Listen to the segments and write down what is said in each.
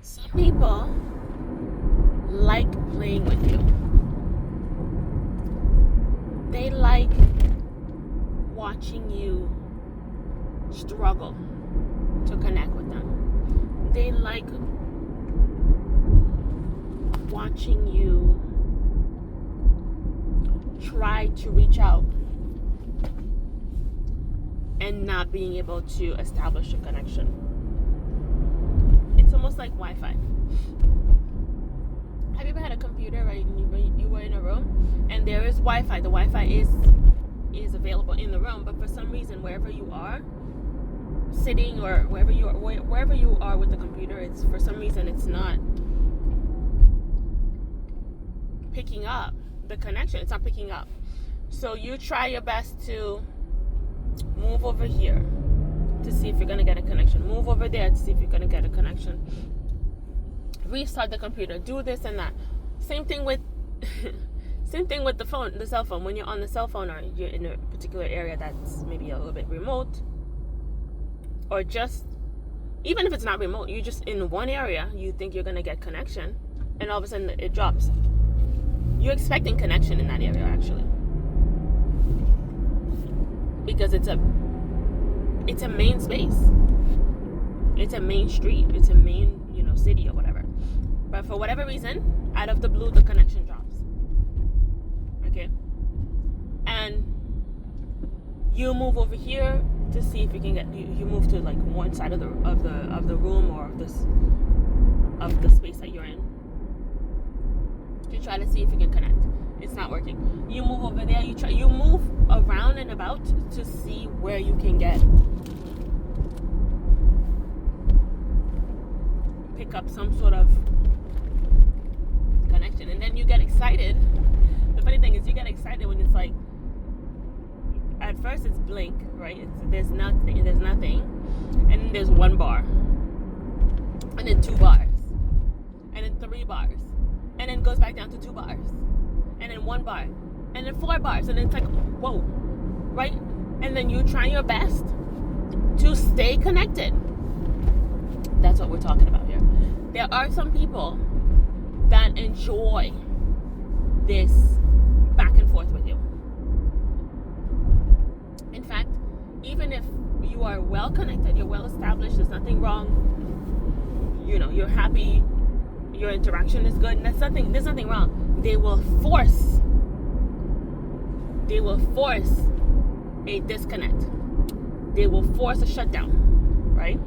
Some people like playing with you. They like watching you struggle to connect with them. They like watching you try to reach out and not being able to establish a connection. It's almost like Wi-Fi. Have you ever had a computer, right? You were in a room and there is Wi-Fi. The Wi-Fi is available in the room, but for some reason, wherever you are sitting or wherever you are with the computer, it's for some reason it's not picking up the connection. It's not picking up. So you try your best to move over here to see if you're gonna get a connection. Move over there to see if you're gonna get a connection. Restart the computer. Do this and that. Same thing with the phone, the cell phone. When you're on the cell phone or you're in a particular area that's maybe a little bit remote, or just even if it's not remote, you're just in one area. You think you're gonna get connection, and all of a sudden it drops. You're expecting connection in that area actually, because it's a main space, it's a main street, it's a main city or whatever. But for whatever reason, out of the blue, the connection drops. Okay, and you move over here to see if you can get. You move to like one side of the room or of the space that you're in to try to see if you can connect. It's not working. You move over there. You move around and about to see where you can pick up some sort of connection, and then you get excited. The funny thing is, you get excited when it's like, at first it's blank, right? There's nothing, and then there's one bar, and then 2 bars, and then 3 bars, and then it goes back down to 2 bars, and then 1 bar, and then 4 bars, and it's like, whoa, right? And then you try your best to stay connected. That's what we're talking about here. There are some people that enjoy this back and forth with you. In fact, even if you are well connected, you're well established, there's nothing wrong, you're happy, your interaction is good, there's nothing wrong. They will force a disconnect. They will force a shutdown, right?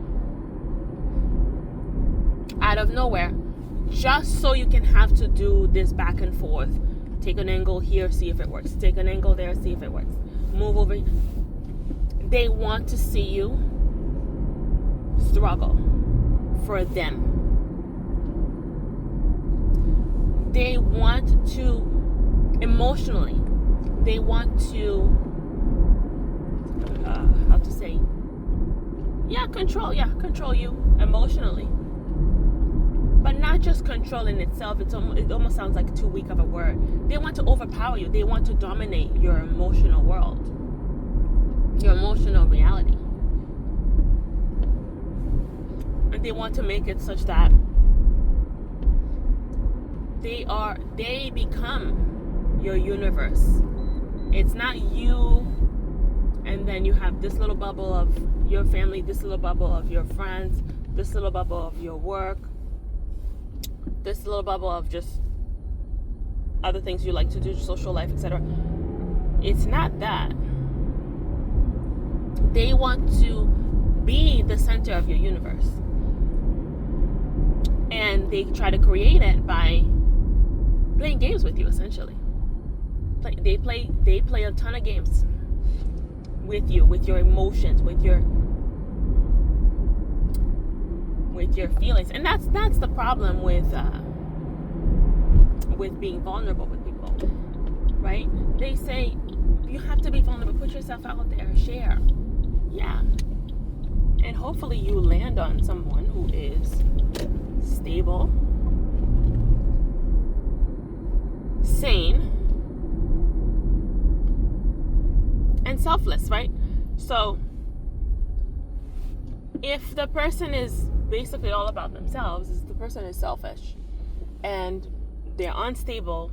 Out of nowhere, just so you can have to do this back and forth. Take an angle here, see if it works. Take an angle there, see if it works. Move over. They want to see you struggle for them. They want to, emotionally, they want to, control you emotionally. But not just control in itself. It almost sounds like too weak of a word. They want to overpower you. They want to dominate your emotional world, your emotional reality. And they want to make it such that they become your universe. It's not you and then you have this little bubble of your family, this little bubble of your friends, this little bubble of your work, this little bubble of just other things you like to do, social life, etc. It's not that. They want to be the center of your universe. And they try to create it by playing games with you, essentially. They play a ton of games with you, with your emotions, with your feelings. And that's the problem with being vulnerable with people, right? They say you have to be vulnerable, put yourself out there, share. Yeah. And hopefully you land on someone who is stable, sane, and selfless, right? So if the person is basically all about themselves, is the person is selfish and they're unstable.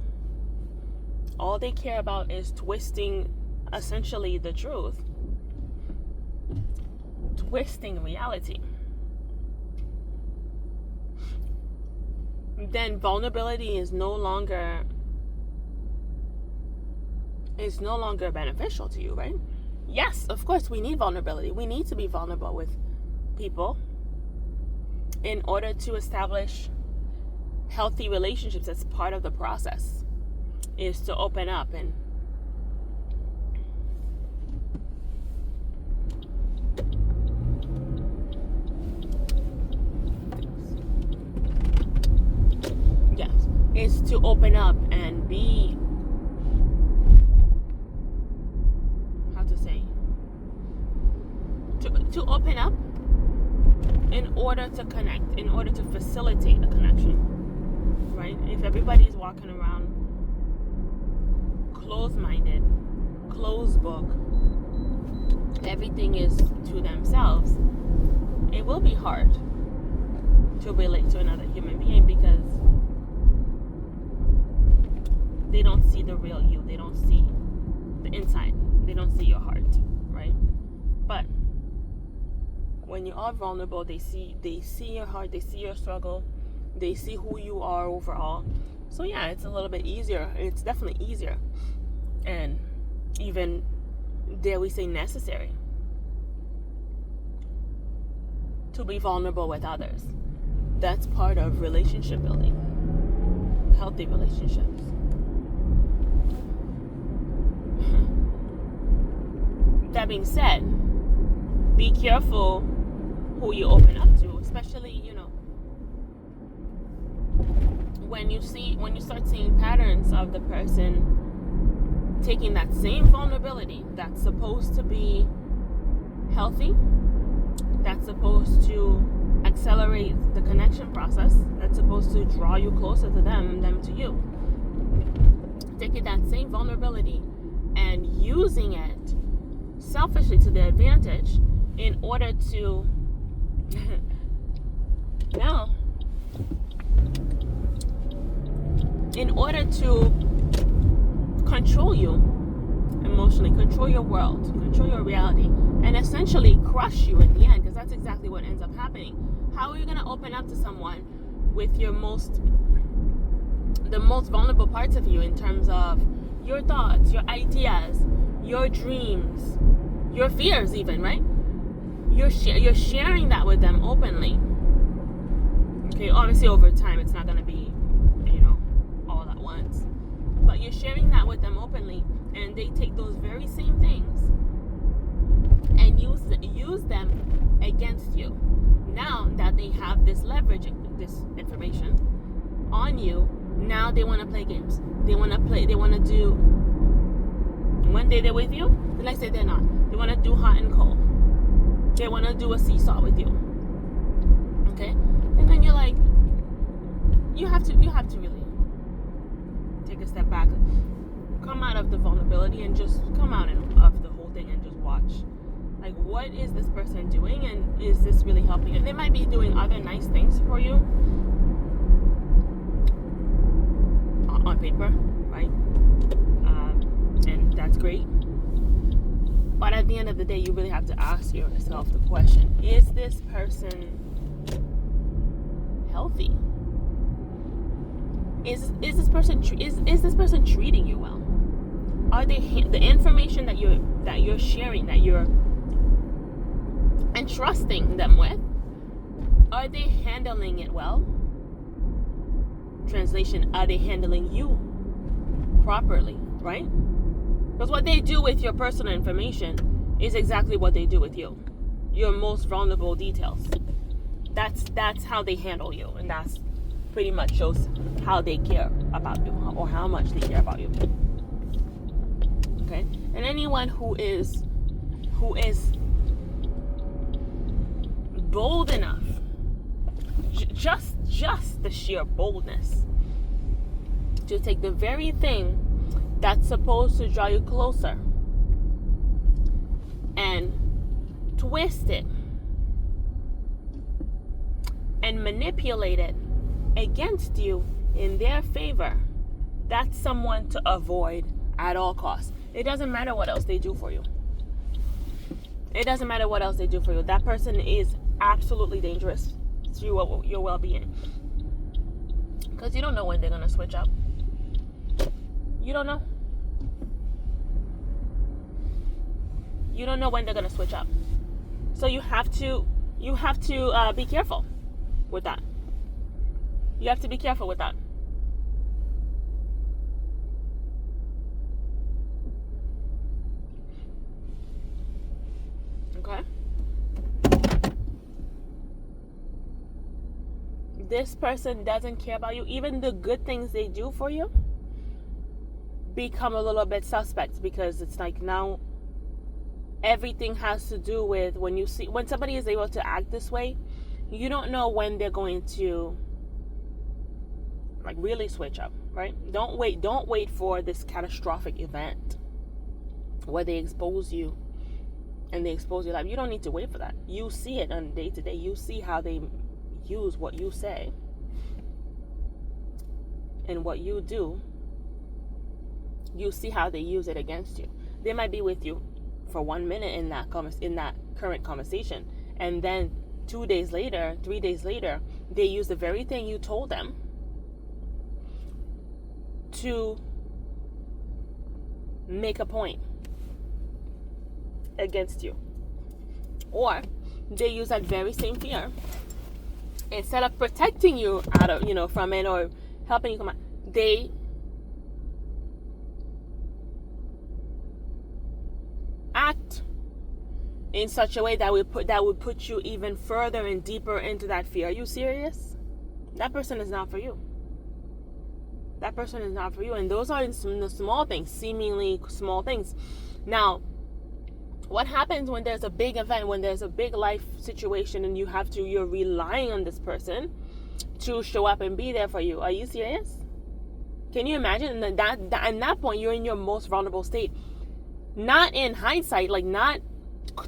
All they care about is twisting essentially the truth, twisting reality. Then vulnerability is no longer beneficial to you, right? Yes, of course, we need vulnerability. We need to be vulnerable with people in order to establish healthy relationships. That's part of the process, is to open up and is to open up and be, how to say, to open up in order to connect, in order to facilitate a connection, right? If everybody is walking around closed-minded, closed book, everything is to themselves, it will be hard to relate to another human being, because they don't see the real you. They don't see the inside. They don't see your heart, right? But when you are vulnerable, they see your heart. They see your struggle. They see who you are overall. So yeah, it's a little bit easier. It's definitely easier, and even, dare we say, necessary to be vulnerable with others. That's part of relationship building, healthy relationships. That being said, be careful who you open up to, especially, when you start seeing patterns of the person taking that same vulnerability that's supposed to be healthy, that's supposed to accelerate the connection process, that's supposed to draw you closer to them and them to you. Taking that same vulnerability and using it selfishly to their advantage in order to control you emotionally, control your world, control your reality, and essentially crush you in the end, because that's exactly what ends up happening. How are you going to open up to someone with the most vulnerable parts of you, in terms of your thoughts, your ideas, your dreams, your fears even, right? You're sharing that with them openly. Okay, obviously over time it's not going to be, all at once. But you're sharing that with them openly, and they take those very same things and use them against you. Now that they have this leverage, this information on you, now they want to play games. They want to do, one day they're with you, the next day they're not. They want to do hot and cold. They want to do a seesaw with you. Okay? And then you're like, you have to really take a step back, come out of the vulnerability, and just come out of the whole thing and just watch. Like, what is this person doing, and is this really helping? And they might be doing other nice things for you on paper, right? And that's great. But at the end of the day, you really have to ask yourself the question: is this person healthy? Is this person treating you well? Are they the information that you're sharing, that you're entrusting them with? Are they handling it well? Translation: are they handling you properly? Right? Because what they do with your personal information is exactly what they do with you. Your most vulnerable details. That's how they handle you, and that's pretty much shows how they care about you, or how much they care about you. Okay? And anyone who is bold enough, just the sheer boldness to take the very thing that's supposed to draw you closer and twist it and manipulate it against you in their favor, that's someone to avoid at all costs. It doesn't matter what else they do for you. It doesn't matter what else they do for you. That person is absolutely dangerous to your well-being. Because you don't know when they're going to switch up. You don't know. You don't know when they're going to switch up. So you have to be careful with that. You have to be careful with that. Okay? This person doesn't care about you. Even the good things they do for you become a little bit suspect, because it's like now everything has to do with when somebody is able to act this way, you don't know when they're going to like really switch up, right? Don't wait for this catastrophic event where they expose you and they expose your life. You don't need to wait for that. You see it on day to day. You see how they use what you say and what you do. You see how they use it against you. They might be with you for 1 minute in that current conversation, and then 2 days later, 3 days later, they use the very thing you told them to make a point against you. Or they use that very same fear, instead of protecting you out of from it or helping you come out, they act in such a way that would put you even further and deeper into that fear. Are you serious? That person is not for you. That person is not for you. And those are the small things, seemingly small things. Now, what happens when there's a big event, when there's a big life situation, and you're relying on this person to show up and be there for you? Are you serious? Can you imagine that at that point you're in your most vulnerable state? Not in hindsight, like not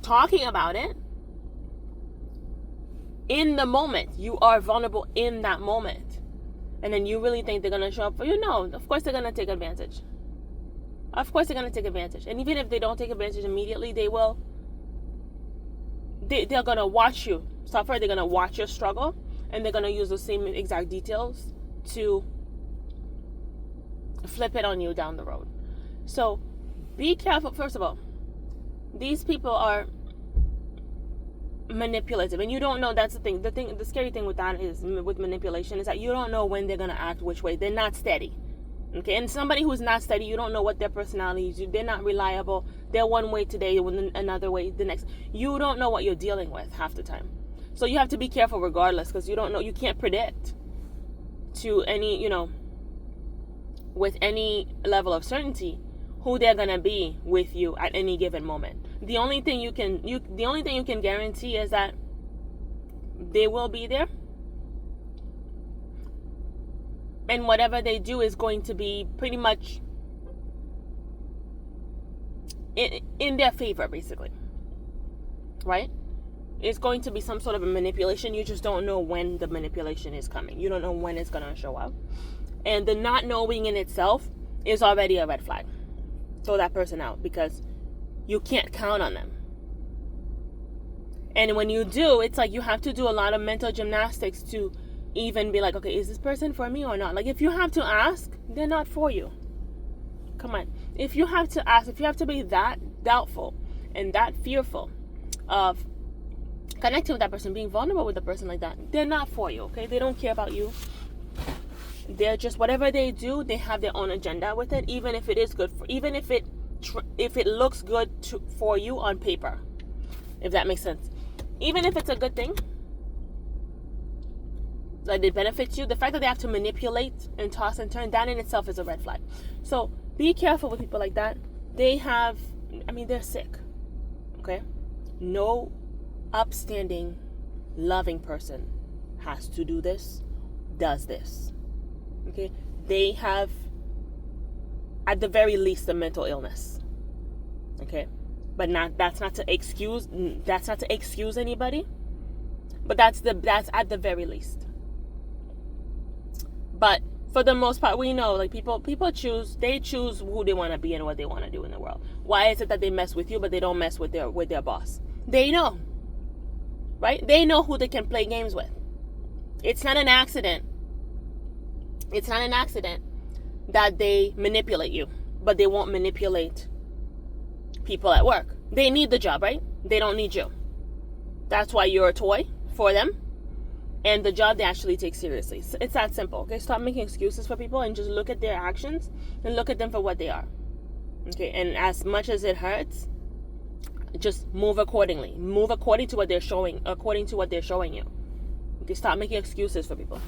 talking about it. In the moment, you are vulnerable in that moment. And then you really think they're going to show up for you? No, of course they're going to take advantage. Of course they're going to take advantage. And even if they don't take advantage immediately, they will. They're going to watch you suffer. They're going to watch your struggle. And they're going to use the same exact details to flip it on you down the road. So be careful. First of all, these people are manipulative, and you don't know. That's the thing. The scary thing with that is, with manipulation, is that you don't know when they're going to act which way. They're not steady. Okay, and somebody who's not steady, you don't know what their personality is. They're not reliable. They're one way today, another way the next. You don't know what you're dealing with half the time. So you have to be careful regardless, because you don't know. You can't predict to any, with any level of certainty who they're gonna be with you at any given moment. The only thing you can guarantee is that they will be there. And whatever they do is going to be pretty much in their favor, basically. Right? It's going to be some sort of a manipulation. You just don't know when the manipulation is coming. You don't know when it's going to show up. And the not knowing in itself is already a red flag. Throw that person out, because you can't count on them. And when you do, it's like you have to do a lot of mental gymnastics to even be like, okay, is this person for me or not? Like, if you have to ask, they're not for you. Come on. If you have to ask, if you have to be that doubtful and that fearful of connecting with that person, being vulnerable with a person like that, they're not for you, okay? They don't care about you. They're just, whatever they do, they have their own agenda with it, even if it is good for, even if it looks good for you on paper, if that makes sense. Even if it's a good thing, like it benefits you, the fact that they have to manipulate and toss and turn, that in itself is a red flag. So be careful with people like that. They're sick. Okay? No upstanding, loving person has to do this, does this. Okay? They have, at the very least, a mental illness. Okay? But that's not to excuse anybody. But that's at the very least. But for the most part, we know, like, people choose who they want to be and what they want to do in the world. Why is it that they mess with you but they don't mess with their boss? They know, right? They know who they can play games with. It's not an accident. It's not an accident that they manipulate you, but they won't manipulate people at work. They need the job, right? They don't need you. That's why you're a toy for them. And the job they actually take seriously. So it's that simple. Okay, stop making excuses for people and just look at their actions and look at them for what they are. Okay, and as much as it hurts, just move accordingly. Move according to what they're showing you. Okay, stop making excuses for people.